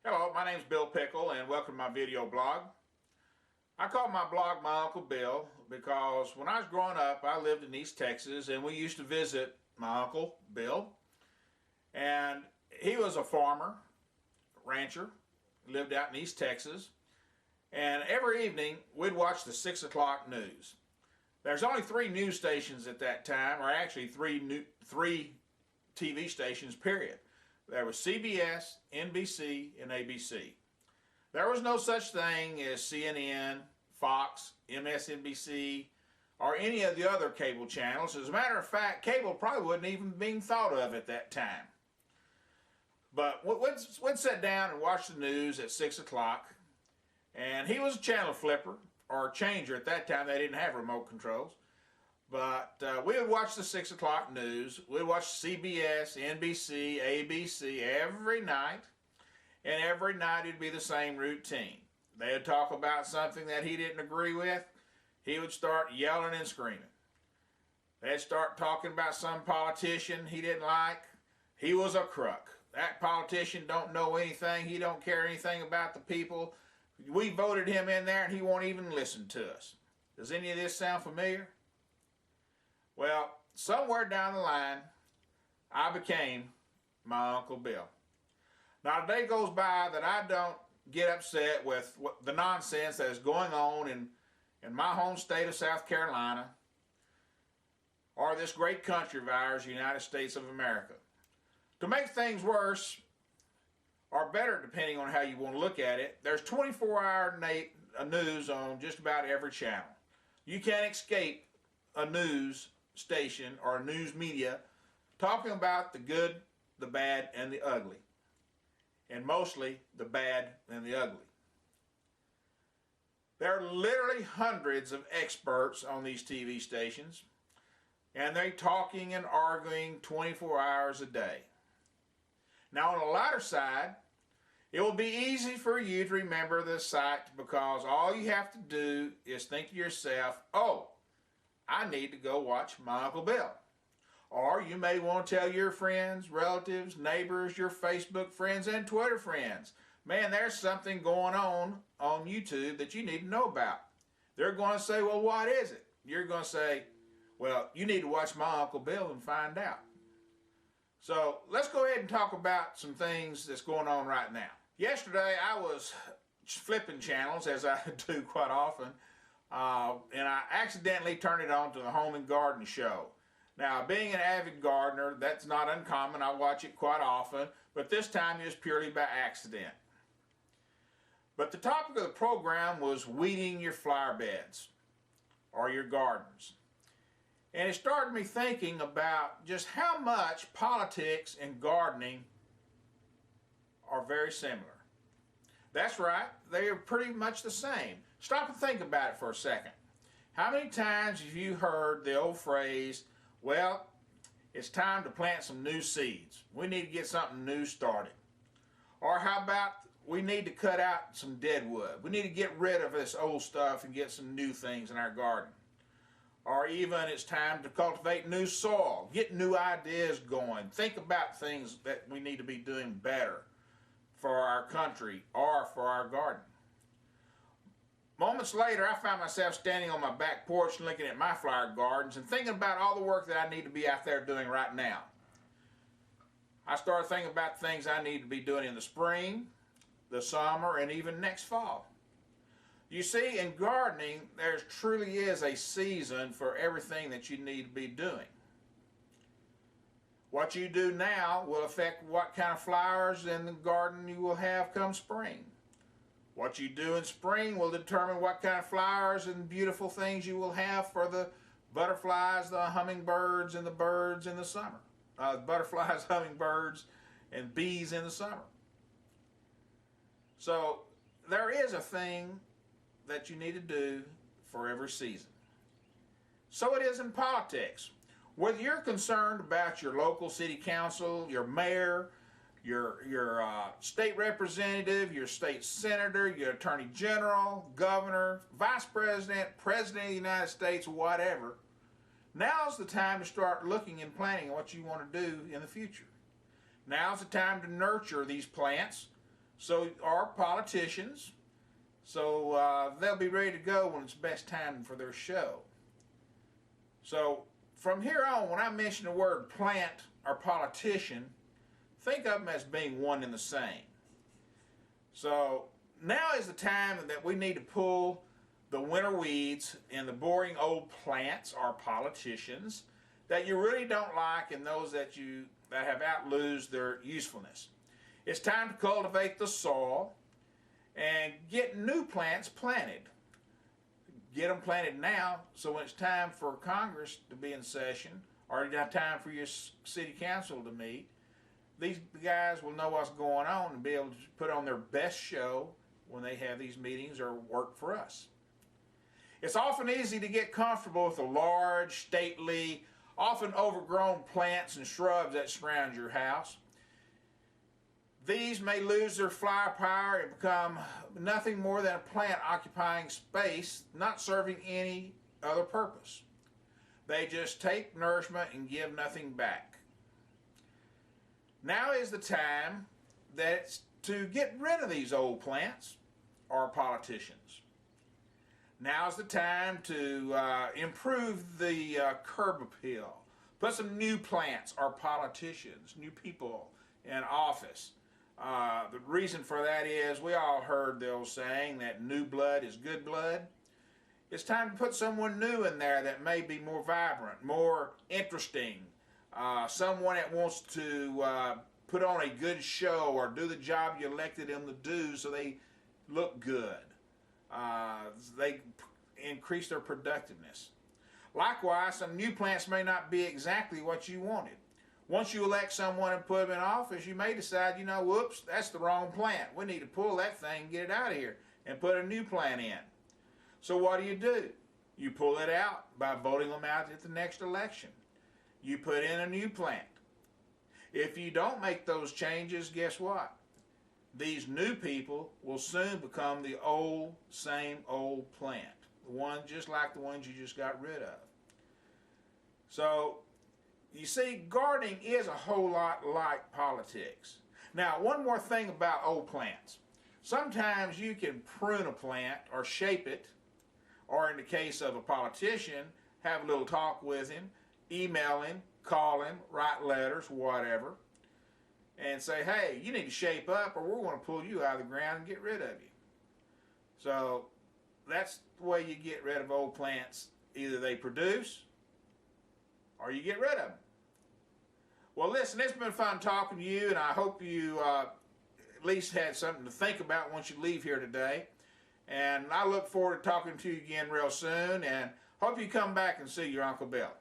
Hello, my name is Bill Pickle and welcome to my video blog. I call my blog My Uncle Bill because when I was growing up I lived in East Texas and we used to visit my Uncle Bill, and he was a farmer, rancher, lived out in East Texas, and every evening we'd watch the 6 o'clock news. There's only 3 news stations at that time, or actually three TV stations, period. There was CBS, NBC, and ABC. There was no such thing as CNN, Fox, MSNBC, or any of the other cable channels. As a matter of fact, cable probably wasn't even being thought of at that time. But we'd sit down and watch the news at 6 o'clock, and he was a channel flipper, or a changer at that time. They didn't have remote controls. But we would watch the 6 o'clock news. We'd watch CBS, NBC, ABC every night. And every night it'd be the same routine. They'd talk about something that he didn't agree with. He would start yelling and screaming. They'd start talking about some politician he didn't like. He was a crook. That politician don't know anything. He don't care anything about the people. We voted him in there and he won't even listen to us. Does any of this sound familiar? Well, somewhere down the line, I became my Uncle Bill. Not a day goes by that I don't get upset with the nonsense that is going on in my home state of South Carolina, or this great country of ours, the United States of America. To make things worse, or better depending on how you want to look at it, there's 24-hour news on just about every channel. You can't escape a news station or news media talking about the good, the bad, and the ugly. And mostly the bad and the ugly. There are literally hundreds of experts on these TV stations, and they're talking and arguing 24 hours a day. Now on the lighter side, it will be easy for you to remember this site because all you have to do is think to yourself, oh, I need to go watch my Uncle Bill. Or you may want to tell your friends, relatives, neighbors, your Facebook friends, and Twitter friends, man, there's something going on YouTube that you need to know about. They're going to say, well, what is it? You're going to say, well, you need to watch my Uncle Bill and find out. So let's go ahead and talk about some things that's going on right now. Yesterday I was flipping channels, as I do quite often, and I accidentally turned it on to the Home and Garden Show. Now, being an avid gardener, that's not uncommon. I watch it quite often, but this time it was purely by accident. But the topic of the program was weeding your flower beds or your gardens. And it started me thinking about just how much politics and gardening are very similar. That's right, they are pretty much the same. Stop and think about it for a second. How many times have you heard the old phrase, well, it's time to plant some new seeds. We need to get something new started. Or how about we need to cut out some dead wood. We need to get rid of this old stuff and get some new things in our garden. Or even it's time to cultivate new soil, get new ideas going. Think about things that we need to be doing better for our country or for our garden. Moments later, I found myself standing on my back porch and looking at my flower gardens and thinking about all the work that I need to be out there doing right now. I started thinking about things I need to be doing in the spring, the summer, and even next fall. You see, in gardening, there truly is a season for everything that you need to be doing. What you do now will affect what kind of flowers in the garden you will have come spring. What you do in spring will determine what kind of flowers and beautiful things you will have for the butterflies, the hummingbirds, and the birds in the summer. Butterflies, hummingbirds, and bees in the summer. So there is a thing that you need to do for every season. So it is in politics. Whether you're concerned about your local city council, your mayor, your state representative, your state senator, your attorney general, governor, vice president, president of the United States, whatever, now's the time to start looking and planning what you want to do in the future. Now's the time to nurture these plants So are politicians. So they'll be ready to go when it's best time for their show. So from here on, when I mention the word plant or politician, think of them as being one and the same. So now is the time that we need to pull the winter weeds and the boring old plants or politicians that you really don't like and those that have outlived their usefulness. It's time to cultivate the soil and get new plants planted. Get them planted now, so when it's time for Congress to be in session, or time for your city council to meet, these guys will know what's going on and be able to put on their best show when they have these meetings or work for us. It's often easy to get comfortable with the large, stately, often overgrown plants and shrubs that surround your house. These may lose their firepower and become nothing more than a plant occupying space, not serving any other purpose. They just take nourishment and give nothing back. Now is the time to get rid of these old plants or politicians. Now is the time to improve the curb appeal. Put some new plants or politicians, new people in office. The reason for that is we all heard the old saying that new blood is good blood. It's time to put someone new in there that may be more vibrant, more interesting, someone that wants to put on a good show or do the job you elected them to do so they look good. They increase their productiveness. Likewise, some new plants may not be exactly what you wanted. Once you elect someone and put them in office, you may decide, whoops, that's the wrong plant. We need to pull that thing and get it out of here and put a new plant in. So what do? You pull it out by voting them out at the next election. You put in a new plant. If you don't make those changes, guess what? These new people will soon become the same old plant. The one just like the ones you just got rid of. So, you see, gardening is a whole lot like politics. Now, one more thing about old plants. Sometimes you can prune a plant or shape it, or in the case of a politician, have a little talk with him, email him, call him, write letters, whatever, and say, hey, you need to shape up or we're going to pull you out of the ground and get rid of you. So that's the way you get rid of old plants. Either they produce or you get rid of them. Well, listen, it's been fun talking to you, and I hope you at least had something to think about once you leave here today. And I look forward to talking to you again real soon, and hope you come back and see your Uncle Bill.